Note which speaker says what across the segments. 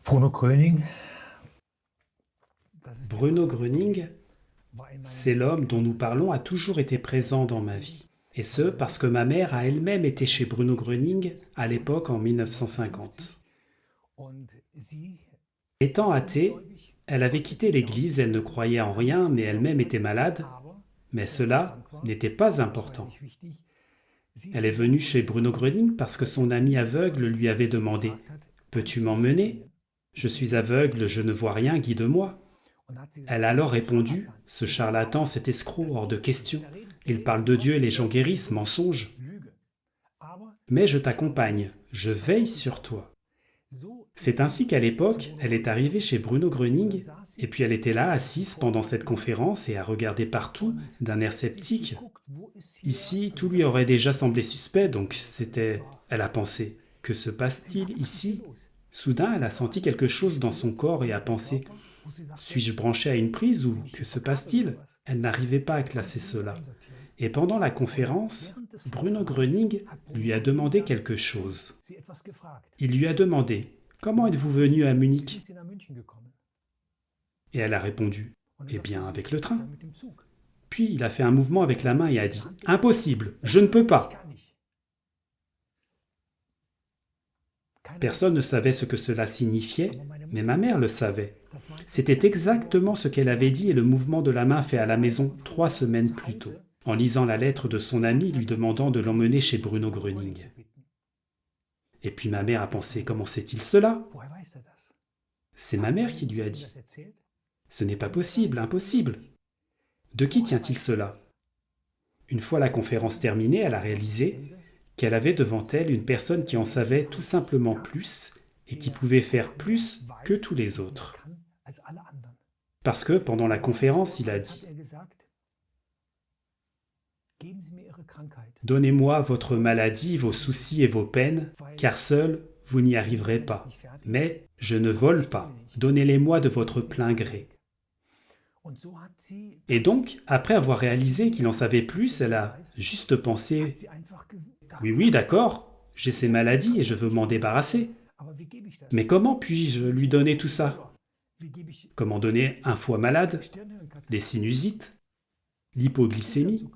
Speaker 1: Bruno Gröning,
Speaker 2: Bruno Gröning, c'est l'homme dont nous parlons, a toujours été présent dans ma vie. Et ce, parce que ma mère a elle-même été chez Bruno Gröning à l'époque en 1950. Étant athée, elle avait quitté l'église, elle ne croyait en rien, mais elle-même était malade. Mais cela n'était pas important. Elle est venue chez Bruno Gröning parce que son ami aveugle lui avait demandé « Peux-tu m'emmener ? Je suis aveugle, je ne vois rien, guide-moi. » Elle a alors répondu « Ce charlatan, cet escroc, hors de question. Il parle de Dieu et les gens guérissent, mensonge. Mais je t'accompagne, je veille sur toi. » C'est ainsi qu'à l'époque, elle est arrivée chez Bruno Gröning, et puis elle était là, assise pendant cette conférence et à regarder partout d'un air sceptique. Ici, tout lui aurait déjà semblé suspect, donc elle a pensé, que se passe-t-il ici ? Soudain, elle a senti quelque chose dans son corps et a pensé, suis-je branché à une prise ou que se passe-t-il ? Elle n'arrivait pas à classer cela. Et pendant la conférence, Bruno Gröning lui a demandé quelque chose. Il lui a demandé « Comment êtes-vous venu à Munich ?» Et elle a répondu « Eh bien, avec le train. » Puis il a fait un mouvement avec la main et a dit « Impossible, je ne peux pas !» Personne ne savait ce que cela signifiait, mais ma mère le savait. C'était exactement ce qu'elle avait dit et le mouvement de la main fait à la maison 3 semaines plus tôt, en lisant la lettre de son ami lui demandant de l'emmener chez Bruno Gröning. Et puis ma mère a pensé, comment sait-il cela ? C'est ma mère qui lui a dit. Ce n'est pas possible, impossible. De qui tient-il cela ? Une fois la conférence terminée, elle a réalisé qu'elle avait devant elle une personne qui en savait tout simplement plus et qui pouvait faire plus que tous les autres. Parce que pendant la conférence, il a dit « Donnez-moi votre maladie, vos soucis et vos peines, car seul, vous n'y arriverez pas. Mais je ne vole pas, donnez-les-moi de votre plein gré. » Et donc, après avoir réalisé qu'il en savait plus, elle a juste pensé « Oui, oui, d'accord, j'ai ces maladies et je veux m'en débarrasser. Mais comment puis-je lui donner tout ça ? Comment donner un foie malade, les sinusites, l'hypoglycémie ?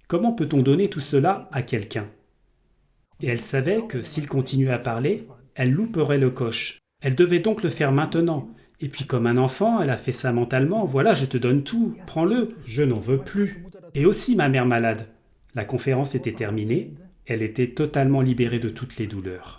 Speaker 2: Comment peut-on donner tout cela à quelqu'un ? Et elle savait que s'il continuait à parler, elle louperait le coche. Elle devait donc le faire maintenant. Et puis comme un enfant, elle a fait ça mentalement. Voilà, je te donne tout, prends-le, je n'en veux plus. Et aussi ma mère malade. La conférence était terminée, elle était totalement libérée de toutes les douleurs.